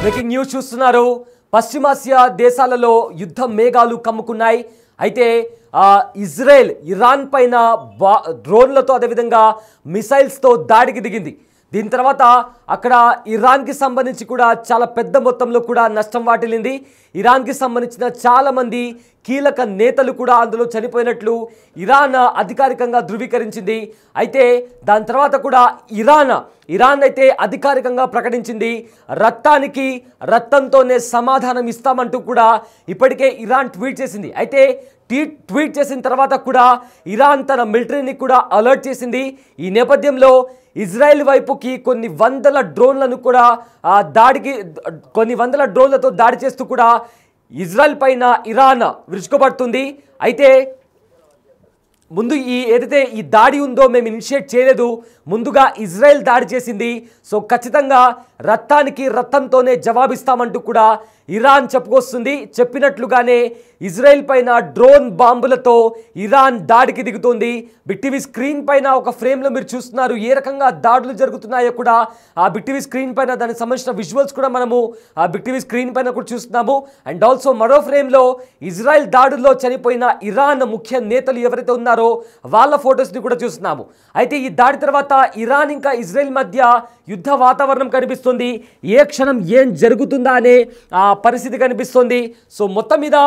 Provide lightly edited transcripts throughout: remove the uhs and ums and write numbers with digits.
Breaking news చూస్తున్నారు. పశ్చిమాసియా దేశాలలో యుద్ధ మేఘాలు కమ్ముకున్నాయి. అయితే ఇజ్రాయెల్ ఇరాన్ పైన డ్రోన్లతో అదేవిధంగా మిసైల్స్తో దాడికి దిగింది. దీని తర్వాత అక్కడ ఇరాన్కి సంబంధించి కూడా చాలా పెద్ద మొత్తంలో కూడా నష్టం వాటిల్లింది. ఇరాన్కి సంబంధించిన చాలామంది కీలక నేతలు కూడా అందులో చనిపోయినట్లు ఇరాన్ అధికారికంగా ధృవీకరించింది. అయితే దాని తర్వాత కూడా ఇరాన్ అయితే అధికారికంగా ప్రకటించింది రక్తానికి రక్తంతోనే సమాధానం ఇస్తామంటూ కూడా ఇప్పటికే ఇరాన్ ట్వీట్ చేసింది. అయితే ట్వీట్ చేసిన తర్వాత కూడా ఇరాన్ తన మిలిటరీని కూడా అలర్ట్ చేసింది. ఈ నేపథ్యంలో ఇజ్రాయెల్ వైపుకి కొన్ని వందల డ్రోన్లతో దాడి చేస్తూ కూడా ఇజ్రాయెల్ పైన ఇరాన్ విరుచుకుపడుతుంది. అయితే ముందు ఏదైతే ఈ దాడి ఉందో మేము ఇనిషియేట్ చేయలేదు, ముందుగా ఇజ్రాయెల్ దాడి చేసింది. సో ఖచ్చితంగా రక్తానికి రక్తంతోనే జవాబిస్తామంటూ కూడా ఇరాన్ చెప్పుకొస్తుంది. చెప్పినట్లుగానే ఇజ్రాయెల్ పైన డ్రోన్ బాంబులతో ఇరాన్ దాడికి దిగుతుంది. బిగ్ టీవీ స్క్రీన్ పైన ఒక ఫ్రేమ్లో మీరు చూస్తున్నారు ఏ రకంగా దాడులు జరుగుతున్నాయో కూడా. ఆ బిగ్ టీవీ స్క్రీన్ పైన దానికి సంబంధించిన విజువల్స్ కూడా మనము ఆ బిగ్ టీవీ స్క్రీన్ పైన కూడా చూస్తున్నాము. అండ్ ఆల్సో మరో ఫ్రేమ్లో ఇజ్రాయెల్ దాడుల్లో చనిపోయిన ఇరాన్ ముఖ్య నేతలు ఎవరైతే ఉన్నారో వాళ్ళ ఫొటోస్ని కూడా చూస్తున్నాము. అయితే ఈ దాడి తర్వాత ఇరాన్ ఇంకా ఇజ్రాయెల్ మధ్య యుద్ధ వాతావరణం కనిపిస్తుంది. ఏ క్షణం ఏం జరుగుతుందా అనే పరిస్థితి కనిపిస్తుంది. సో మొత్తం మీద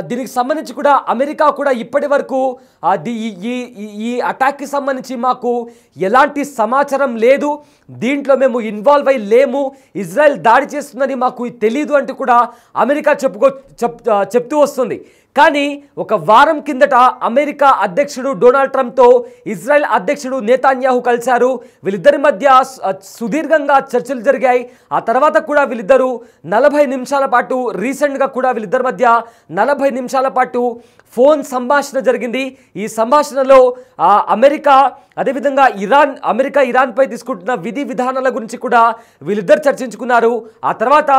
దీనికి సంబంధించి కూడా అమెరికా కూడా ఇప్పటి వరకు ఈ అటాక్కి సంబంధించి మాకు ఎలాంటి సమాచారం లేదు, దీంట్లో మేము ఇన్వాల్వ్ అయ్యి లేము, ఇజ్రాయెల్ దాడి చేస్తుందని మాకు తెలియదు అంటూ కూడా అమెరికా చెప్తూ వస్తుంది. కానీ ఒక వారం కిందట అమెరికా అధ్యక్షుడు డొనాల్డ్ ట్రంప్తో ఇజ్రాయెల్ అధ్యక్షుడు నెతన్యాహు కలిశారు. వీళ్ళిద్దరి మధ్య సుదీర్ఘంగా చర్చలు జరిగాయి. ఆ తర్వాత కూడా వీళ్ళిద్దరూ 40 నిమిషాల పాటు రీసెంట్గా కూడా వీళ్ళిద్దరి మధ్య 40 నిమిషాల పాటు ఫోన్ సంభాషణ జరిగింది. ఈ సంభాషణలో అమెరికా అదేవిధంగా ఇరాన్పై తీసుకుంటున్న విధి విధానాల గురించి కూడా వీళ్ళిద్దరు చర్చించుకున్నారు. ఆ తర్వాత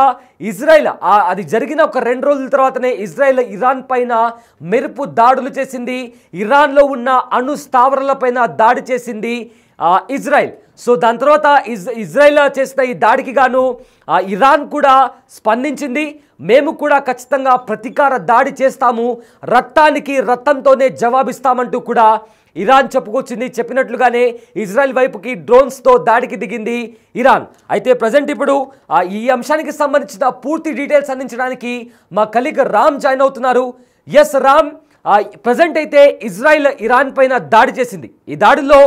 ఇజ్రాయెల్ అది జరిగిన ఒక 2 రోజుల తర్వాతనే ఇజ్రాయెల్ ఇరాన్ పైన మెరుపు దాడులు చేసింది. ఇరాన్లో ఉన్న అణు స్థావరాలపైన దాడి చేసింది ఇజ్రాయెల్. సో దాని తర్వాత ఇజ్రాయెల్ చేసిన ఈ దాడికి గాను ఇరాన్ కూడా స్పందించింది. మేము కూడా ఖచ్చితంగా ప్రతీకార దాడి చేస్తాము, రక్తానికి రక్తంతోనే జవాబిస్తామంటూ కూడా ఇరాన్ చెప్పుకొచ్చింది. చెప్పినట్లుగానే ఇజ్రాయెల్ వైపుకి డ్రోన్స్తో దాడికి దిగింది ఇరాన్. అయితే ప్రజెంట్ ఇప్పుడు ఈ అంశానికి సంబంధించిన పూర్తి డీటెయిల్స్ అందించడానికి మా కలీగ్ రామ్ జాయిన్ అవుతున్నారు. ఎస్ రామ్, ప్రజెంట్ అయితే ఇజ్రాయెల్ ఇరాన్ పైన దాడి చేసింది. ఈ దాడిలో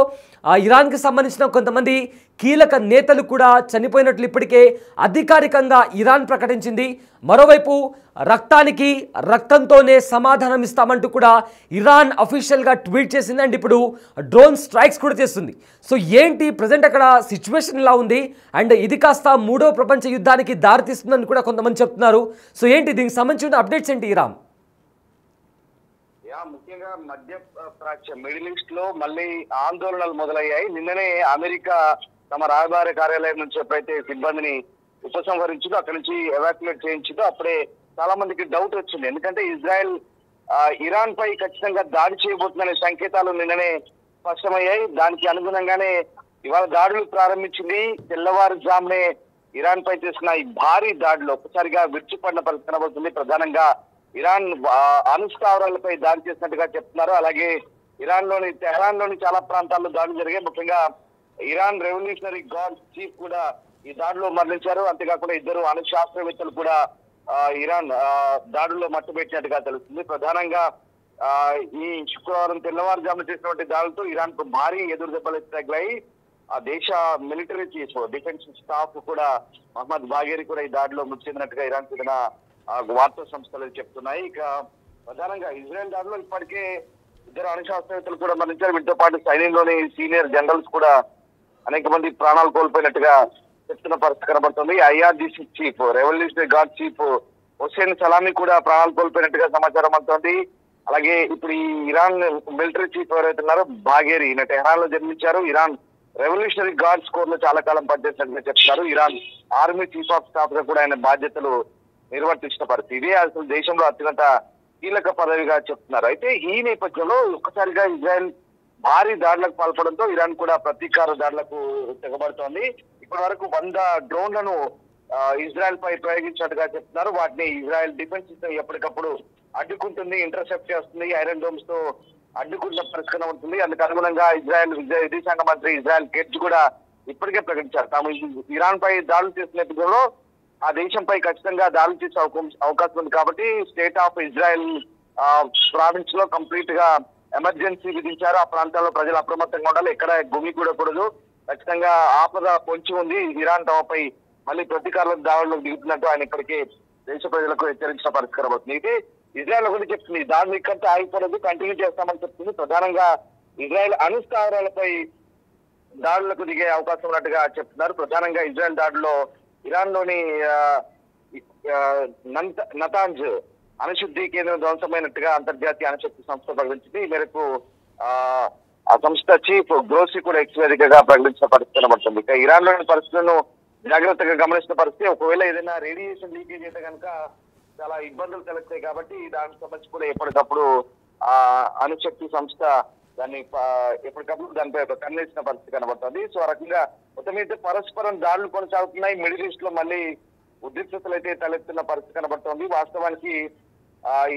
ఇరాన్కి సంబంధించిన కొంతమంది కీలక నేతలు కూడా చనిపోయినట్లు ఇప్పటికే అధికారికంగా ఇరాన్ ప్రకటించింది. మరోవైపు రక్తానికి రక్తంతోనే సమాధానం ఇస్తామంటూ కూడా ఇరాన్ అఫీషియల్గా ట్వీట్ చేసింది. అండ్ ఇప్పుడు డ్రోన్ స్ట్రైక్స్ కూడా చేస్తుంది. సో ఏంటి ప్రజెంట్ అక్కడ సిచ్యువేషన్ ఇలా ఉంది, అండ్ ఇది కాస్త 3వ ప్రపంచ యుద్ధానికి దారితీస్తుందని కూడా కొంతమంది చెప్తున్నారు. సో ఏంటి దీనికి సంబంధించిన అప్డేట్స్ ఏంటి రామ్? ముఖ్యంగా మధ్య ప్రాచ్య మిడిల్ ఈస్ట్ లో మళ్ళీ ఆందోళనలు మొదలయ్యాయి. నిన్ననే అమెరికా తమ రాయబార కార్యాలయం నుంచి ఎప్పుడైతే సిబ్బందిని ఉపసంహరించిందో అక్కడి నుంచి ఎవాక్యులేట్ చేయించిందో అప్పుడే చాలా మందికి డౌట్ వచ్చింది. ఎందుకంటే ఇజ్రాయెల్ ఇరాన్ పై ఖచ్చితంగా దాడి చేయబోతుందనే సంకేతాలు నిన్ననే స్పష్టమయ్యాయి. దానికి అనుగుణంగానే ఇవాళ దాడులు ప్రారంభించింది. తెల్లవారుజామునే ఇరాన్ పై చేసిన ఈ భారీ దాడిలో ఒక్కసారిగా విరుచుపడిన పరిస్థితి కనబడుతుంది. ప్రధానంగా ఇరాన్ అణు స్థావరాలపై దాడి చేసినట్టుగా చెప్తున్నారు. అలాగే టెహరాన్ లోని చాలా ప్రాంతాల్లో దాడులు జరిగాయి. ముఖ్యంగా ఇరాన్ రెవల్యూషనరీ గార్డ్ చీఫ్ కూడా ఈ దాడిలో మరణించారు. అంతేకాకుండా 2 అణు శాస్త్రవేత్తలు కూడా ఇరాన్ దాడుల్లో మట్టుబెట్టినట్టుగా తెలుస్తుంది. ప్రధానంగా ఈ శుక్రవారం తెల్లవారుజామున చేసినటువంటి దాడులతో ఇరాన్ కు భారీ ఎదురు దెబ్బలు తగిలాయి. ఆ దేశ మిలిటరీ చీఫ్ డిఫెన్స్ స్టాఫ్ కూడా మహమ్మద్ బాగేరి కూడా ఈ దాడిలో మృతి చెందినట్టుగా ఇరాన్ చెందిన వార్తా సంస్థలు చెప్తున్నాయి. ఇక ప్రధానంగా ఇజ్రాయెల్ దాడిలో ఇప్పటికే 2 అణు శాస్త్రవేత్తలు కూడా మరణించారు. వీటితో పాటు సైన్యంలోని సీనియర్ జనరల్స్ కూడా అనేక మంది ప్రాణాలు కోల్పోయినట్టుగా చెప్తున్న పరిస్థితి కనబడుతుంది. IRGC chief revolutionary guard chief Hussein Salami కూడా ప్రాణాలు కోల్పోయినట్టుగా సమాచారం అందుతోంది. అలాగే ఇప్పుడు ఈ ఇరాన్ మిలిటరీ చీఫ్ ఎవరైతే ఉన్నారో బాగేరి, ఈయన టెహరాన్ లో జన్మించారు. ఇరాన్ రెవల్యూషనరీ గార్డ్ స్కోర్ లో చాలా కాలం పనిచేసినట్టుగా చెప్తున్నారు. Iran army chief of staff గా కూడా ఆయన బాధ్యతలు నిర్వర్తించిన పరిస్థితి. ఇదే అసలు దేశంలో అత్యంత కీలక పదవిగా చెప్తున్నారు. అయితే ఈ నేపథ్యంలో ఒక్కసారిగా ఇజ్రాయెల్ భారీ దాడులకు పాల్పడంతో ఇరాన్ కూడా ప్రతీకార దాడులకు తెగబడుతోంది. ఇప్పటి వరకు 100 డ్రోన్లను ఇజ్రాయెల్ పై ప్రయోగించినట్టుగా చెప్తున్నారు. వాటిని ఇజ్రాయెల్ డిఫెన్స్ సిస్టమ్ ఎప్పటికప్పుడు అడ్డుకుంటుంది, ఇంటర్సెప్ట్ చేస్తుంది, ఐరన్ డోమ్స్ తో అడ్డుకున్న పరిస్థితి ఉంటుంది. అందుకు అనుగుణంగా ఇజ్రాయెల్ విదేశాంగ మంత్రి ఇజ్రాయెల్ కేట్జ్ కూడా ఇప్పటికే ప్రకటించారు తాము ఇరాన్ పై దాడులు చేసిన నేపథ్యంలో ఆ దేశంపై ఖచ్చితంగా దాడులు చేసే అవకాశం ఉంది కాబట్టి స్టేట్ ఆఫ్ ఇజ్రాయెల్ ప్రావిన్స్ లో కంప్లీట్ గా ఎమర్జెన్సీ విధించారు. ఆ ప్రాంతాల్లో ప్రజలు అప్రమత్తంగా ఉండాలి, ఎక్కడ గుమి కూడకూడదు, ఖచ్చితంగా ఆపద పొంచి ఉంది. ఇరాన్ తమపై మళ్ళీ ప్రతీకారులకు దాడులకు దిగుతున్నట్టు ఆయన ఇప్పటికే దేశ ప్రజలకు హెచ్చరించిన పరిష్కారం అవుతుంది. అయితే ఇజ్రాయెల్ ఒకటి చెప్తుంది, దాడులు ఇక్కడితో ఆగిపోలేదు, కంటిన్యూ చేస్తామని చెప్తుంది. ప్రధానంగా ఇజ్రాయెల్ అణుస్థావరాలపై దాడులకు దిగే అవకాశం ఉన్నట్టుగా చెప్తున్నారు. ప్రధానంగా ఇజ్రాయెల్ దాడిలో ఇరాన్ లోని నతాంజ్ అణుశుద్ధి కేంద్రం ధ్వంసమైనట్టుగా అంతర్జాతీయ అణుశక్తి సంస్థ ప్రకటించింది. ఈ మేరకు ఆ సంస్థ చీఫ్ గ్రోసీ కూడా ఎక్స్ వేదికగా ప్రకటించిన పరిస్థితి కనబడుతుంది. ఇక ఇరాన్ లోని పరిస్థితులను జాగ్రత్తగా గమనించిన పరిస్థితి, ఒకవేళ ఏదైనా రేడియేషన్ లీకేజ్ అయితే కనుక చాలా ఇబ్బందులు కలుగుతాయి కాబట్టి దానికి సంబంధించి కూడా ఎప్పటికప్పుడు ఆ అణుశక్తి సంస్థ దాన్ని ఎప్పటికప్పుడు దానిపై కన్నేసిన పరిస్థితి కనబడుతుంది. సో ఆ రకంగా మొత్తం అయితే పరస్పరం దాడులు కొనసాగుతున్నాయి. మిడిల్ ఈస్ట్ లో మళ్ళీ ఉద్రిక్తతలు అయితే తలెత్తున్న పరిస్థితి కనబడుతోంది. వాస్తవానికి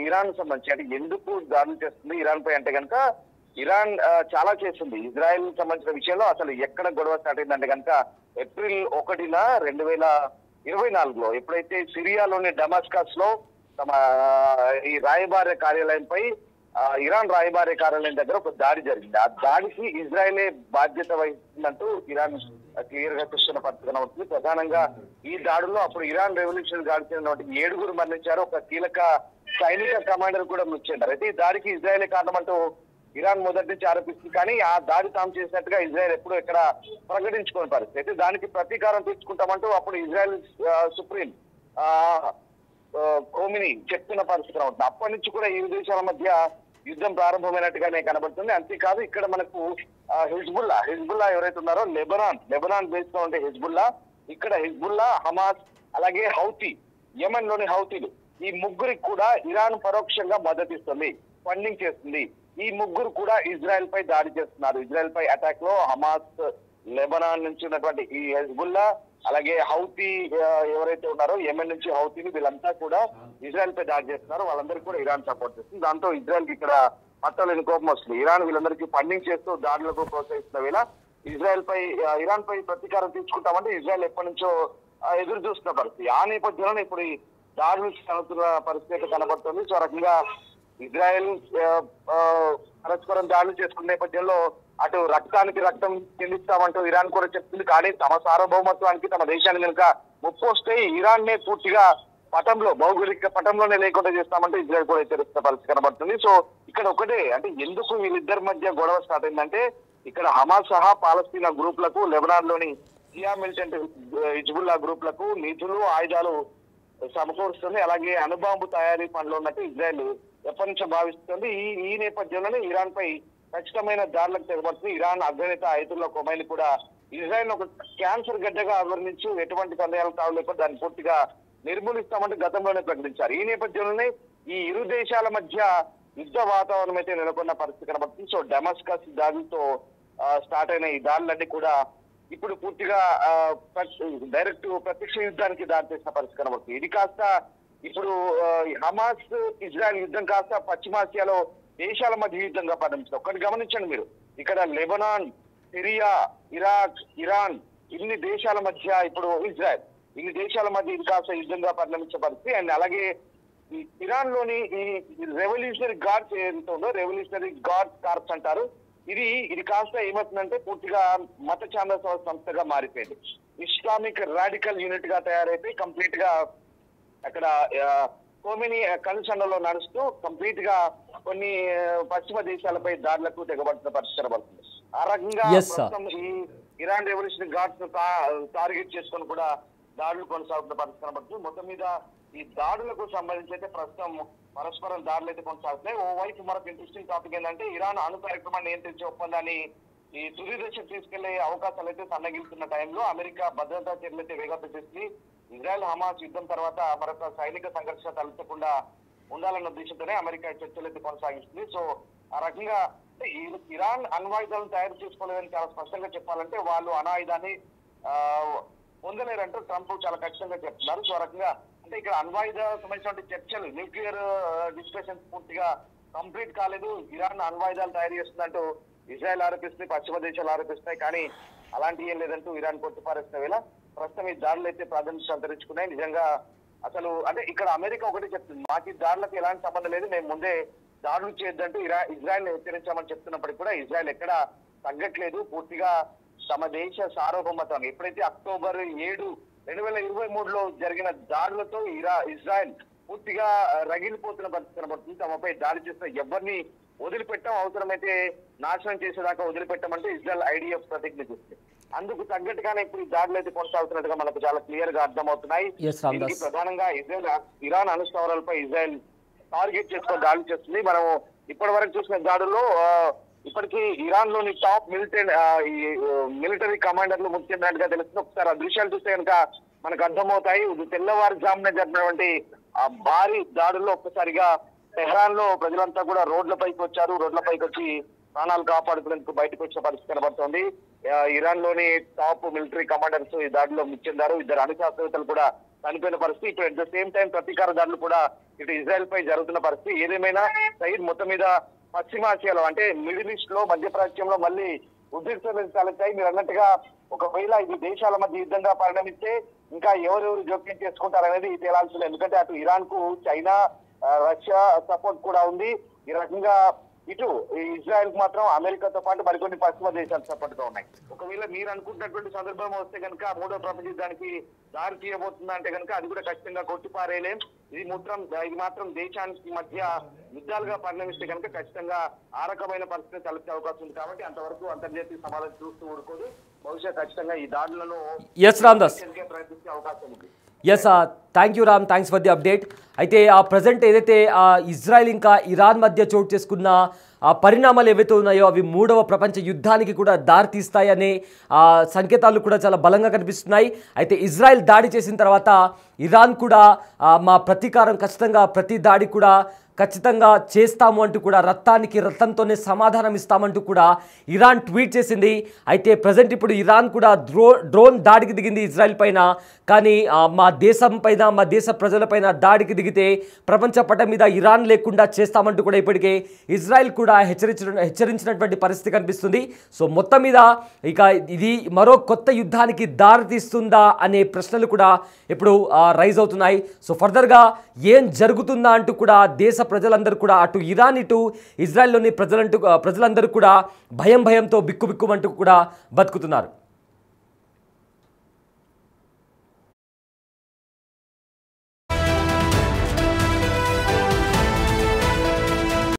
ఇరాన్ సంబంధించి అంటే ఎందుకు దాడులు చేస్తుంది ఇరాన్ పై అంటే కనుక ఇరాన్ చాలా చేసింది ఇజ్రాయెల్ సంబంధించిన విషయంలో. అసలు ఎక్కడ గొడవ స్టార్ట్ అయిందంటే కనుక ఏప్రిల్ 1న 2024లో ఎప్పుడైతే సిరియాలోని డమాస్కస్ లో తమ ఈ రాయబార కార్యాలయంపై ఇరాన్ రాయబార కార్యాలయం దగ్గర ఒక దాడి జరిగింది. ఆ దాడికి ఇజ్రాయెలే బాధ్యత వహిస్తుందంటూ ఇరాన్ క్లియర్ గా చూస్తున్న పరిస్థితి కనబడుతుంది. ప్రధానంగా ఈ దాడుల్లో అప్పుడు ఇరాన్ రెవల్యూషన్ గార్డ్ చెందినటువంటి 7 మరణించారు, ఒక కీలక సైనిక కమాండర్ కూడా మృతి చెందారు. అయితే ఈ దాడికి ఇజ్రాయెలే కారణమంటూ ఇరాన్ మొదటి నుంచి ఆరోపిస్తుంది. కానీ ఆ దాడి తాము చేసినట్టుగా ఇజ్రాయెల్ ఎప్పుడు ఎక్కడ ప్రకటించుకోని పరిస్థితి. అయితే దానికి ప్రతీకారం తీర్చుకుంటామంటూ అప్పుడు ఇజ్రాయెల్ సుప్రీం ఖోమిని చెప్తున్న పరిస్థితి ఉంటుంది. అప్పటి నుంచి కూడా ఈ దేశాల మధ్య యుద్ధం ప్రారంభమైనట్టుగానే కనబడుతుంది. అంతేకాదు ఇక్కడ మనకు హిజ్బుల్లా ఎవరైతే ఉన్నారో లెబనాన్ బేస్ గా ఉండే హిజ్బుల్లా, ఇక్కడ హిజ్బుల్లా, హమాస్, అలాగే హౌతీ, యెమెన్ లోని హౌతీలు, ఈ ముగ్గురికి కూడా ఇరాన్ పరోక్షంగా మద్దతిస్తుంది, ఫండింగ్ చేస్తుంది. ఈ ముగ్గురు కూడా ఇజ్రాయెల్ పై దాడి చేస్తున్నారు. ఇజ్రాయెల్ పై అటాక్ లో హమాస్, లెబనాన్ నుంచి ఉన్నటువంటి ఈ హిజ్బుల్లా, అలాగే హౌతీ ఎవరైతే ఉన్నారో యెమెన్ నుంచి హౌతీని, వీళ్ళంతా కూడా ఇజ్రాయెల్ పై దాడి చేస్తున్నారు. వాళ్ళందరికీ కూడా ఇరాన్ సపోర్ట్ చేస్తుంది. దాంతో ఇజ్రాయెల్ కి ఇక్కడ పట్టలేని కోపం వస్తుంది. ఇరాన్ వీళ్ళందరికీ ఫండింగ్ చేస్తూ దాడులకు ప్రోత్సహిస్తున్న వేళ ఇరాన్ పై ప్రతీకారం తీసుకుంటామంటే ఇజ్రాయెల్ ఎప్పటి నుంచో ఎదురు చూస్తున్న పరిస్థితి. ఆ నేపథ్యంలో ఇప్పుడు ఈ దాడులు సాగుతున్న పరిస్థితి కనబడుతుంది. సో రకంగా ఇజ్రాయెల్ పరస్పరం దాడులు చేసుకున్న నేపథ్యంలో అటు రక్తానికి రక్తం చెల్లిస్తామంటూ ఇరాన్ కూడా చెప్తుంది. కానీ తమ సార్వభౌమత్వానికి తమ దేశాన్ని కనుక ముప్పు వస్తే ఇరాన్ నే పూర్తిగా భౌగోళిక పటంలోనే లేకుండా చేస్తామంటే ఇజ్రాయెల్ కూడా హెచ్చరిస్తున్న పరిస్థితి కనబడుతుంది. సో ఇక్కడ ఒకటే అంటే ఎందుకు వీళ్ళిద్దరి మధ్య గొడవ స్టార్ట్ అయిందంటే ఇక్కడ హమాస్ సహా పాలస్తీనా గ్రూపులకు, లెబనాన్ లోని షియా మిలిటెంట్ హిజ్బుల్లా గ్రూపులకు నిధులు, ఆయుధాలు సమకూరుస్తుంది. అలాగే అణుబాంబు తయారీ పనిలో ఉన్నట్టు ఇజ్రాయెల్ ఎప్పటి నుంచో భావిస్తుంది. ఈ నేపథ్యంలోనే ఇరాన్ పై ఖచ్చితమైన దాడులకు తెగబడుతుంది. ఇరాన్ అగ్రనేత అయతుల్లా ఖొమైనీ కూడా ఇజ్రాయెల్ ఒక క్యాన్సర్ గడ్డగా అభివర్ణించి ఎటువంటి సందేహాలు తావలేకపోతే దాన్ని పూర్తిగా నిర్మూలిస్తామంటూ గతంలోనే ప్రకటించారు. ఈ నేపథ్యంలోనే ఈ ఇరు దేశాల మధ్య యుద్ధ వాతావరణం అయితే నెలకొన్న పరిస్థితి కనబడుతుంది. సో డమాస్కస్ దాడులతో స్టార్ట్ అయిన ఈ దాడులన్నీ కూడా ఇప్పుడు పూర్తిగా డైరెక్ట్ ప్రత్యక్ష యుద్ధానికి దారితీసిన పరిస్థితి కనబడుతుంది. ఇది కాస్త ఇప్పుడు హమాస్ ఇజ్రాయెల్ యుద్ధం కాస్త పశ్చిమాసియాలో దేశాల మధ్య యుద్ధంగా పరిణమించింది. ఒక్కటి గమనించండి మీరు, ఇక్కడ లెబనాన్, సిరియా, ఇరాక్, ఇరాన్ ఇన్ని దేశాల మధ్య ఇప్పుడు ఇజ్రాయెల్ ఇన్ని దేశాల మధ్య ఇది కాస్త యుద్ధంగా పరిణమించే పరిస్థితి. అండ్ అలాగే ఇరాన్ లోని ఈ రెవల్యూషనరీ గార్డ్స్ ఏదైతే ఉందో రెవల్యూషనరీ గార్డ్స్ కార్ప్స్ అంటారు, ఇది కాస్త ఏమవుతుందంటే పూర్తిగా మత ఛాందస సంస్థగా మారిపోయింది. ఇస్లామిక్ రాడికల్ యూనిట్ గా తయారైపోయి కంప్లీట్ గా అక్కడ ఖోమెనీ కనుసండలో నడుస్తూ కంప్లీట్ గా కొన్ని పశ్చిమ దేశాలపై దాడులకు తెగబడుతున్న పరిస్థితి కనబడుతుంది. ఆ రకంగా ఈ ఇరాన్ రెవల్యూషనరీ గార్డ్స్ టార్గెట్ చేసుకొని కూడా దాడులు కొనసాగుతున్న పరిస్థితి కనబడుతుంది. మొత్తం మీద ఈ దాడులకు సంబంధించి అయితే ప్రస్తుతం పరస్పరం దాడులు అయితే కొనసాగుతున్నాయి. ఓవైపు మరొక ఇంట్రెస్టింగ్ టాపిక్ ఏంటంటే ఇరాన్ అణు కార్యక్రమాన్ని నియంత్రించే ఒప్పందాన్ని ఈ తుది దశకు తీసుకెళ్లే అవకాశాలు అయితే సన్నగిలుతున్న టైంలో అమెరికా భద్రతా చర్యలు అయితే వేగంగా చేసి ఇజ్రాయెల్ హమాస్ యుద్ధం తర్వాత మరొక సైనిక సంఘర్షణ తలెత్తకుండా ఉండాలన్న ఉద్దేశంతోనే అమెరికా చర్చలు అయితే కొనసాగిస్తుంది. సో ఆ రకంగా ఇరాన్ అణ్వాయుధాలను తయారు చేసుకోలేదని చాలా స్పష్టంగా చెప్పాలంటే వాళ్ళు అణాయుధాన్ని పొందలేరంటూ ట్రంప్ చాలా ఖచ్చితంగా చెప్తున్నారు. సో ఆ రకంగా అంటే ఇక్కడ అణ్వాయుధ సంబంధించిన చర్చలు, న్యూక్లియర్ డిస్కషన్స్ పూర్తిగా కంప్లీట్ కాలేదు. ఇరాన్ అణ్వాయుధాలు తయారు చేస్తుందంటూ ఇజ్రాయెల్ ఆరోపిస్తున్నాయి, పశ్చిమ దేశాలు ఆరోపిస్తున్నాయి. కానీ అలాంటి ఏం లేదంటూ ఇరాన్ కొట్టిపారేసిన వేళ ప్రస్తుతం ఈ దాడులు అయితే ప్రాధాన్యత అంతరించుకున్నాయి. నిజంగా అసలు అంటే ఇక్కడ అమెరికా ఒకటే చెప్తుంది, మాకు ఈ దాడులకు ఎలాంటి సంబంధం లేదు, మేము ముందే దాడులు చేయొద్దంటూ ఇజ్రాయెల్ హెచ్చరించామని చెప్తున్నప్పటికీ కూడా ఇజ్రాయెల్ ఎక్కడ తగ్గట్లేదు. పూర్తిగా తమ దేశ సార్వభౌమత్వం ఎప్పుడైతే అక్టోబర్ 7, 2023లో జరిగిన దాడులతో ఇజ్రాయెల్ పూర్తిగా రగిలిపోతున్న పరిస్థితి కనబడుతుంది. తమపై దాడి చేసిన ఎవరిని వదిలిపెట్టాం, అవసరమైతే నాశనం చేసేదాకా వదిలిపెట్టామంటే ఇజ్రాయెల్ ఐడిఎఫ్ ప్రతిజ్ఞ చేస్తుంది. అందుకు తగ్గట్టుగానే ఇప్పుడు ఈ దాడులు అయితే కొనసాగుతున్నట్టుగా మనకు చాలా క్లియర్ గా అర్థమవుతున్నాయి. దీనికి ప్రధానంగా ఇరాన్ అణుస్థావరాలపై ఇజ్రాయెల్ టార్గెట్ చేసుకొని దాడులు చేస్తుంది. మనం ఇప్పటి వరకు చూసిన దాడుల్లో ఇప్పటికీ ఇరాన్ లోని టాప్ మిలిటరీ కమాండర్లు ముఖ్యమైనట్టుగా తెలుస్తుంది. ఒకసారి ఆ దృశ్యాలు చూస్తే కనుక మనకు అర్థమవుతాయి. తెల్లవారుజామున జరిగినటువంటి ఆ భారీ దాడుల్లో ఒక్కసారిగా టెహ్రాన్ లో ప్రజలంతా కూడా రోడ్లపైకి వచ్చారు. రోడ్లపైకి వచ్చి ప్రాణాలు కాపాడుకునేందుకు బయటకు వచ్చిన పరిస్థితి కనబడుతోంది. ఇరాన్ లోని టాప్ మిలిటరీ కమాండర్స్ ఈ దాడిలో మృతి చెందారు. 2 అణుశాస్త్రవేత్తలు కూడా చనిపోయిన పరిస్థితి. ఇప్పుడు అట్ ద సేమ్ టైం ప్రతీకార దాడులు కూడా ఇటు ఇజ్రాయెల్ పై జరుగుతున్న పరిస్థితి. ఏదేమైనా సైడ్ మొత్తం మీద పశ్చిమాసియాలో అంటే మిడిల్ ఈస్ట్ లో, మధ్యప్రాచ్యంలో మళ్ళీ ఉద్రిక్తతలు తలెత్తాయి. మీరు అన్నట్టుగా ఒకవేళ ఇది దేశాల మధ్య యుద్ధంగా పరిణమిస్తే ఇంకా ఎవరెవరు జోక్యం చేసుకుంటారనేది తేలాల్సింది. ఎందుకంటే అటు ఇరాన్ కు చైనా, రష్యా సపోర్ట్ కూడా ఉంది. ఈ రకంగా ఇటు ఇజ్రాయెల్ కు మాత్రం అమెరికాతో పాటు మరికొన్ని పశ్చిమ దేశాలు సపోర్ట్ గా ఉన్నాయి. ఒకవేళ మీరు అనుకుంటున్నటువంటి సందర్భం వస్తే కనుక 3వ ప్రపంచ యుద్ధానికి దారి తీయబోతుందా అంటే కనుక అది కూడా ఖచ్చితంగా కొట్టిపారేయలేం. ఇది మాత్రం దేశానికి మధ్య యుద్ధాలుగా పరిణమిస్తే కనుక ఖచ్చితంగా ఆ రకమైన పరిస్థితి తలెత్తే అవకాశం ఉంది. కాబట్టి అంతవరకు అంతర్జాతీయ సమాజం చూస్తూ ఊరుకోదు. బహుశా ఖచ్చితంగా ఈ దాడులను ప్రయత్నించే అవకాశం ఉంది. Yes, thank you Ram, thanks for the update. అయితే ప్రజెంట్ ఏదైతే ఇజ్రాయెల్ ఇంకా ఇరాన్ మధ్య చోటు చేసుకున్న పరిణామాలు ఏవైతే ఉన్నాయో అవి 3వ ప్రపంచ యుద్ధానికి కూడా దారితీస్తాయనే సంకేతాలు కూడా చాలా బలంగా కనిపిస్తున్నాయి. అయితే ఇజ్రాయెల్ దాడి చేసిన తర్వాత ఇరాన్ కూడా మా ప్రతీకారం ఖచ్చితంగా ప్రతి దాడి కూడా ఖచ్చితంగా చేస్తాము అంటూ కూడా రక్తానికి రక్తంతోనే సమాధానం ఇస్తామంటూ కూడా ఇరాన్ ట్వీట్ చేసింది. అయితే ప్రజెంట్ ఇప్పుడు ఇరాన్ కూడా డ్రోన్ దాడికి దిగింది ఇజ్రాయెల్ పైన. కానీ మా దేశం పైన, మా దేశ ప్రజలపైన దాడికి దిగితే ప్రపంచ పటం మీద ఇరాన్ లేకుండా చేస్తామంటూ కూడా ఇప్పటికే ఇజ్రాయెల్ కూడా హెచ్చరించినటువంటి పరిస్థితి కనిపిస్తుంది. సో మొత్తం మీద ఇక ఇది మరో కొత్త యుద్ధానికి దారితీస్తుందా అనే ప్రశ్నలు కూడా ఇప్పుడు రైజ్ అవుతున్నాయి. సో ఫర్దర్గా ఏం జరుగుతుందా అంటూ కూడా దేశ ప్రజలందరూ కూడా అటు ఇరాన్ ఇటు ఇజ్రాయెల్లోని ప్రజలందరూ కూడా భయంతో బిక్కుబిక్కుమంటూ కూడా బతుకుతున్నారు.